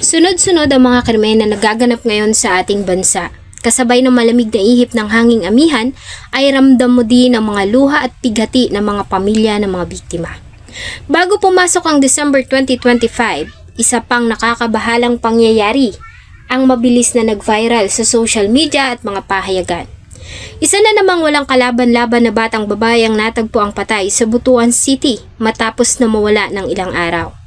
Sunod-sunod ang mga krimen na nagaganap ngayon sa ating bansa. Kasabay ng malamig na ihip ng hanging amihan ay ramdam mo din ang mga luha at pighati ng mga pamilya ng mga biktima. Bago pumasok ang December 2025, isa pang nakakabahalang pangyayari ang mabilis na nag-viral sa social media at mga pahayagan. Isa na namang walang kalaban-laban na batang babae ang natagpo ang patay sa Butuan City matapos na mawala ng ilang araw.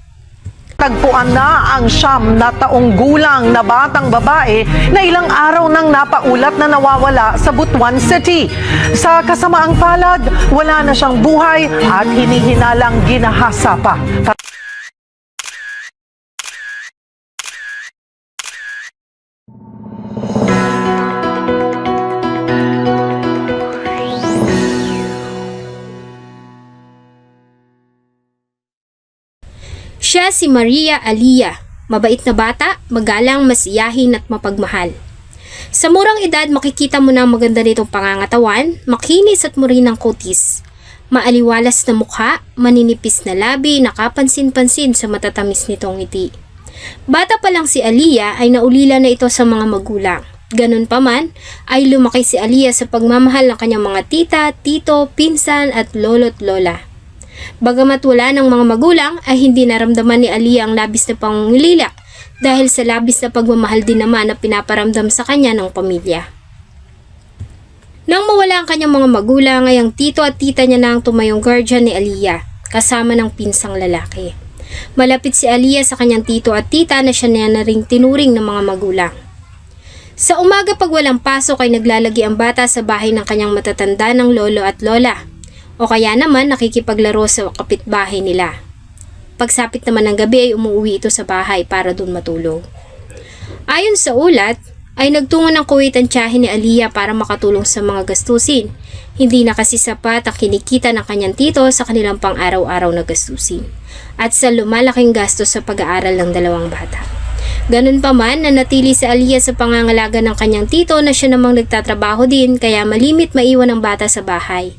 Tagpuan na ang 9 na taong gulang na batang babae na ilang araw nang napaulat na nawawala sa Butuan City. Sa kasamaang palad, wala na siyang buhay at hinihinalang ginahasa pa. Siya si Maria Alia, mabait na bata, magalang, masiyahin at mapagmahal. Sa murang edad makikita mo na ang maganda nitong pangangatawan, makinis at murinang kutis. Maaliwalas na mukha, maninipis na labi, nakapansin-pansin sa matatamis nitong ngiti. Bata pa lang si Alia ay naulila na ito sa mga magulang. Ganun pa man, ay lumaki si Alia sa pagmamahal ng kanyang mga tita, tito, pinsan at lolo't lola. Bagamat wala ng mga magulang ay hindi naramdaman ni Alia ang labis na pangungilila dahil sa labis na pagmamahal din naman na pinaparamdam sa kanya ng pamilya. Nang mawala ang kanyang mga magulang ay ang tito at tita niya na ang tumayong guardian ni Alia kasama ng pinsang lalaki. Malapit si Alia sa kanyang tito at tita na siya na ring tinuring ng mga magulang. Sa umaga pag walang pasok ay naglalagi ang bata sa bahay ng kanyang matatanda ng lolo at lola. O kaya naman nakikipaglaro sa kapitbahay nila. Pagsapit naman ng gabi ay umuwi ito sa bahay para doon matulog. Ayon sa ulat, ay nagtungo ng Kuwait ang tiyahin ni Alia para makatulong sa mga gastusin. Hindi na kasi sapat ang kinikita ng kanyang tito sa kanilang pang-araw-araw na gastusin. At sa lumalaking gastos sa pag-aaral ng dalawang bata. Ganun pa man, nanatili si Alia sa pangangalaga ng kanyang tito na siya namang nagtatrabaho din kaya malimit maiwan ang bata sa bahay.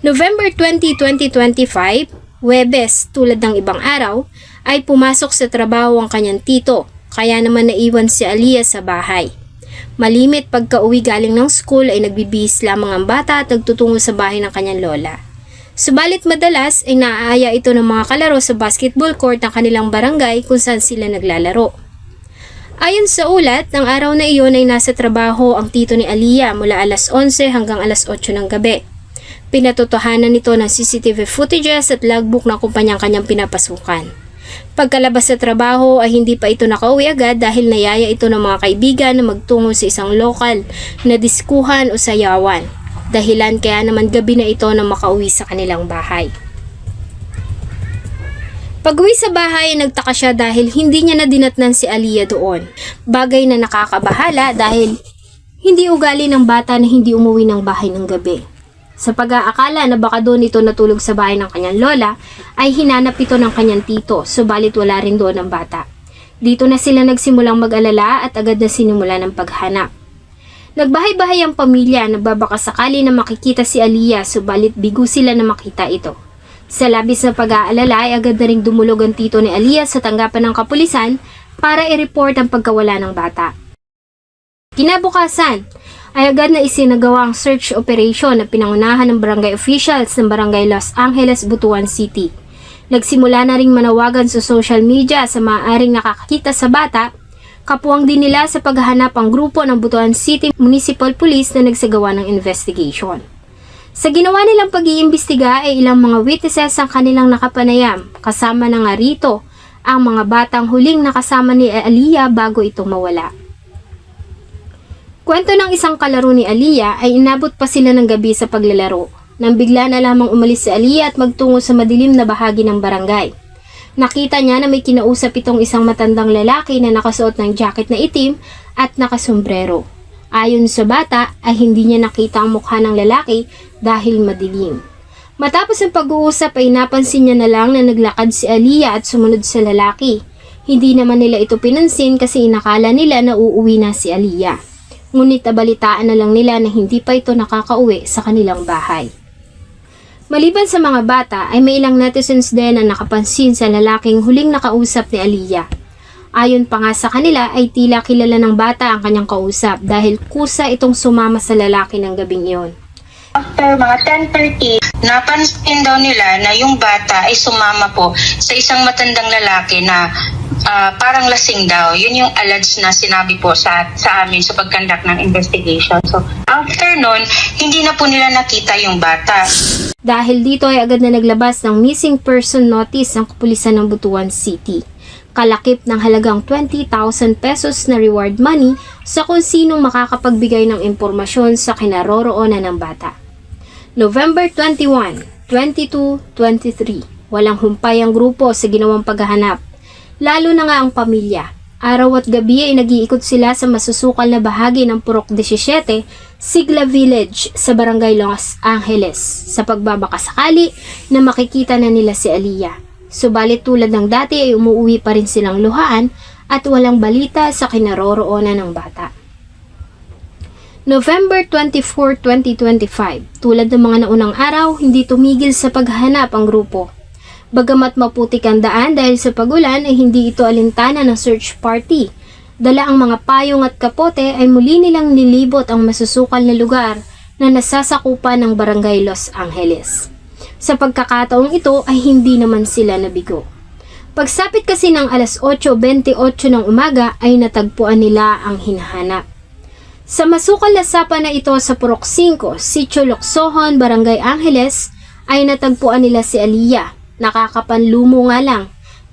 November 20, 2025, Huwebes, tulad ng ibang araw, ay pumasok sa trabaho ang kanyang tito, kaya naman naiwan si Alia sa bahay. Malimit pagka-uwi galing ng school ay nagbibihis lamang ang bata at nagtutungo sa bahay ng kanyang lola. Subalit madalas ay naaaya ito ng mga kalaro sa basketball court ng kanilang barangay kung saan sila naglalaro. Ayon sa ulat, ng araw na iyon ay nasa trabaho ang tito ni Alia mula alas 11 hanggang alas 8 ng gabi. Pinatotohanan nito ng CCTV footages at logbook ng kumpanyang kanyang pinapasukan. Pagkalabas sa trabaho ay hindi pa ito nakauwi agad dahil nayaya ito ng mga kaibigan na magtungo sa isang lokal na diskuhan o sayawan. Dahilan kaya naman gabi na ito na makauwi sa kanilang bahay. Pag-uwi sa bahay, nagtaka siya dahil hindi niya na dinatnan si Alia doon. Bagay na nakakabahala dahil hindi ugali ng bata na hindi umuwi ng bahay ng gabi. Sa pag-aakala na baka doon ito natulog sa bahay ng kanyang lola, ay hinanap ito ng kanyang tito, subalit wala rin doon ang bata. Dito na sila nagsimulang mag-alala at agad na sinimula ng paghanap. Nagbahay-bahay ang pamilya na babaka sakali na makikita si Alia, subalit bigo sila na makita ito. Sa labis na pag-aalala ay agad na ring dumulog ang tito ni Alia sa tanggapan ng kapulisan para i-report ang pagkawala ng bata. Kinabukasan, ay agad na isinagawa ang search operation na pinangunahan ng barangay officials ng barangay Los Angeles, Butuan City. Nagsimula na ring manawagan sa social media sa maaaring nakakakita sa bata, kapuwang din nila sa paghahanap ang grupo ng Butuan City Municipal Police na nagsagawa ng investigation. Sa ginawa nilang pag-iimbestiga ay ilang mga witnesses ang kanilang nakapanayam, kasama na nga rito ang mga batang huling nakasama ni Alia bago ito mawala. Kwento ng isang kalaro ni Alia ay inabot pa sila ng gabi sa paglalaro nang bigla na lamang umalis si Alia at magtungo sa madilim na bahagi ng barangay. Nakita niya na may kinausap itong isang matandang lalaki na nakasuot ng jacket na itim at nakasombrero. Ayon sa bata ay hindi niya nakita ang mukha ng lalaki dahil madilim. Matapos ang pag-uusap ay napansin niya na lang na naglakad si Alia at sumunod sa lalaki. Hindi naman nila ito pinansin kasi inakala nila na uuwi na si Alia. Ngunit nabalitaan na lang nila na hindi pa ito nakakauwi sa kanilang bahay. Maliban sa mga bata ay may ilang netizens din na nakapansin sa lalaking huling nakausap ni Alia. Ayon pa nga sa kanila ay tila kilala ng bata ang kanyang kausap dahil kusa itong sumama sa lalaki ng gabing iyon. After mga 10:30, napansin daw nila na yung bata ay sumama po sa isang matandang lalaki na parang lasing daw. Yun yung alleged na sinabi po sa amin sa pag-conduct ng investigation. So, after nun, hindi na po nila nakita yung bata. Dahil dito ay agad na naglabas ng missing person notice ang kapulisan ng Butuan City. Kalakip ng halagang 20,000 pesos na reward money sa kung sinong makakapagbigay ng impormasyon sa kinaroroonan ng bata. November 21, 22, 23. Walang humpay ang grupo sa ginawang paghahanap. Lalo na nga ang pamilya. Araw at gabi ay nag-iikot sila sa masusukal na bahagi ng Purok 17, Sigla Village sa Barangay Los Angeles sa pagbabakasakali na makikita na nila si Aliyah. Subalit tulad ng dati ay umuwi pa rin silang luhaan at walang balita sa kinaroroonan ng bata. November 24, 2025. Tulad ng mga naunang araw, hindi tumigil sa paghahanap ang grupo. Bagamat maputik ang daan dahil sa pagulan ay hindi ito alintana ng search party. Dala ang mga payong at kapote ay muli nilang nilibot ang masusukal na lugar na nasasakupan ng Barangay Los Angeles. Sa pagkakataong ito ay hindi naman sila nabigo. Pagsapit kasi ng alas 8:28 ng umaga ay natagpuan nila ang hinahanap. Sa masukal na sapa na ito sa Purok 5, Sitio Locsohon, Barangay Angeles ay natagpuan nila si Aliyah. Nakakapanlumo nga lang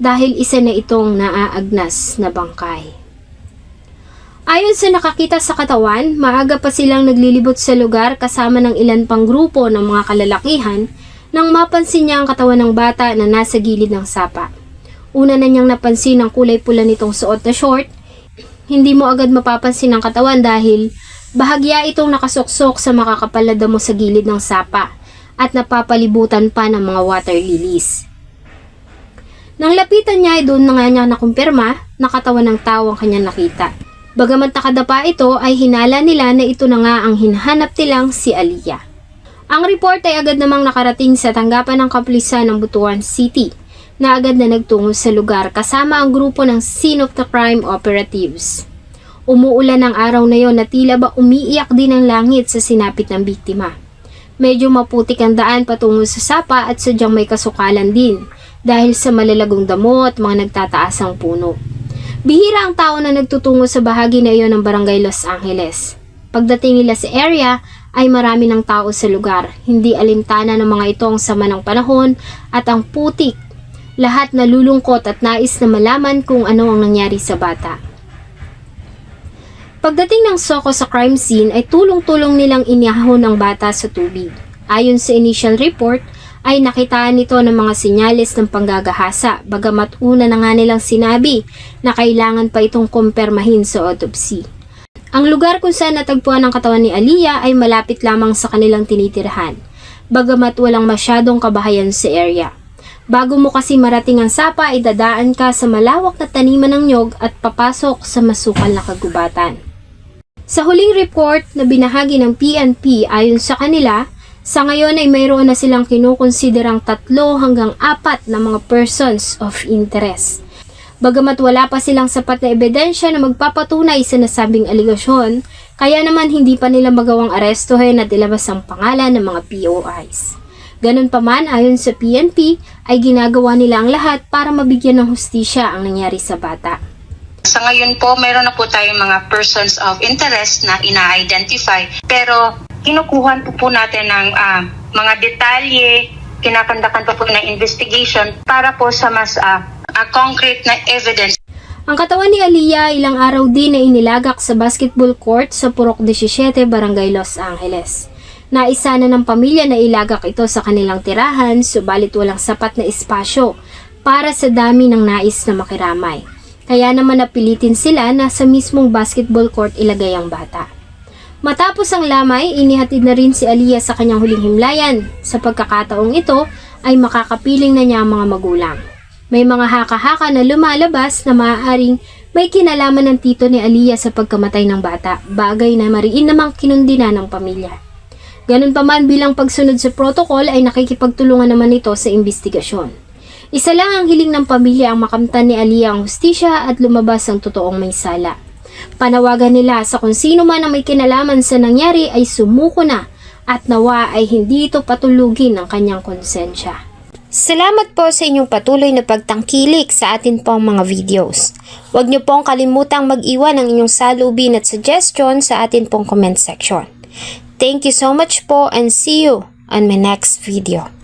dahil isa na itong naaagnas na bangkay. Ayon sa nakakita sa katawan, maaga pa silang naglilibot sa lugar kasama ng ilan pang grupo ng mga kalalakihan nang mapansin niya ang katawan ng bata na nasa gilid ng sapa. Una na niyang napansin ang kulay pula nitong suot na short. Hindi mo agad mapapansin ang katawan dahil bahagya itong nakasuksok sa makakapal na damo sa gilid ng sapa at napapalibutan pa ng mga water lilies. Nang lapitan niya ay doon na nga niya nakumpirma na katawan ng tao ang kanyang nakita. Bagamat nakadapa ito ay hinala nila na ito na nga ang hinahanap nilang si Aliyah. Ang report ay agad namang nakarating sa tanggapan ng kapulisan ng Butuan City na agad na nagtungo sa lugar kasama ang grupo ng Scene of the Crime Operatives. Umuulan ang araw na yon na tila ba umiiyak din ang langit sa sinapit ng biktima. Medyo maputik ang daan patungo sa sapa at sadyang may kasukalan din dahil sa malalagong damo at mga nagtataasang puno. Bihira ang tao na nagtutungo sa bahagi na iyon ng Barangay Los Angeles. Pagdating nila sa area ay marami ng tao sa lugar. Hindi alintana ng mga ito ang sama ng panahon at ang putik. Lahat nalulungkot at nais na malaman kung ano ang nangyari sa bata. Pagdating ng Soko sa crime scene ay tulong-tulong nilang inihahon ang bata sa tubig. Ayon sa initial report ay nakitaan nito ng mga senyales ng panggagahasa bagamat una na nga nilang sinabi na kailangan pa itong kumpirmahin sa autopsy. Ang lugar kung saan natagpuan ang katawan ni Aliyah ay malapit lamang sa kanilang tinitirahan bagamat walang masyadong kabahayan sa area. Bago mo kasi marating ang sapa ay dadaan ka sa malawak na taniman ng nyog at papasok sa masukal na kagubatan. Sa huling report na binahagi ng PNP ayon sa kanila, sa ngayon ay mayroon na silang kinukonsiderang 3 hanggang 4 na mga persons of interest. Bagamat wala pa silang sapat na ebidensya na magpapatunay sa nasabing aligasyon, kaya naman hindi pa nila magawang arestuhin at ilabas ang pangalan ng mga POIs. Ganun pa man, ayon sa PNP, ay ginagawa nila ang lahat para mabigyan ng hustisya ang nangyari sa bata. Sa ngayon po, mayroon na po tayong mga persons of interest na ina-identify. Pero kinukuhan po natin ng mga detalye, kinakandakan pa po ng investigation para po sa mas concrete na evidence. Ang katawan ni Aliyah ilang araw din na inilagak sa basketball court sa Purok 17, Barangay Los Angeles. Naisa na ng pamilya na ilagak ito sa kanilang tirahan subalit walang sapat na espasyo para sa dami ng nais na makiramay. Kaya naman napilitin sila na sa mismong basketball court ilagay ang bata. Matapos ang lamay, inihatid na rin si Aliyah sa kanyang huling himlayan. Sa pagkakataong ito ay makakapiling na niya ang mga magulang. May mga haka-haka na lumalabas na maaaring may kinalaman ng tito ni Aliyah sa pagkamatay ng bata, bagay na mariin namang kinundina ng pamilya. Ganun pa man bilang pagsunod sa protocol ay nakikipagtulungan naman ito sa investigasyon. Isa lang ang hiling ng pamilya ang makamtan ni Aliyah ang hustisya at lumabas ang totoong may sala. Panawagan nila sa kung sino man ang may kinalaman sa nangyari ay sumuko na at nawa ay hindi ito patulugin ng kanyang konsensya. Salamat po sa inyong patuloy na pagtangkilik sa atin pong mga videos. Huwag niyo pong kalimutang mag-iwan ng inyong salubin at suggestion sa atin pong comment section. Thank you so much po and see you on my next video.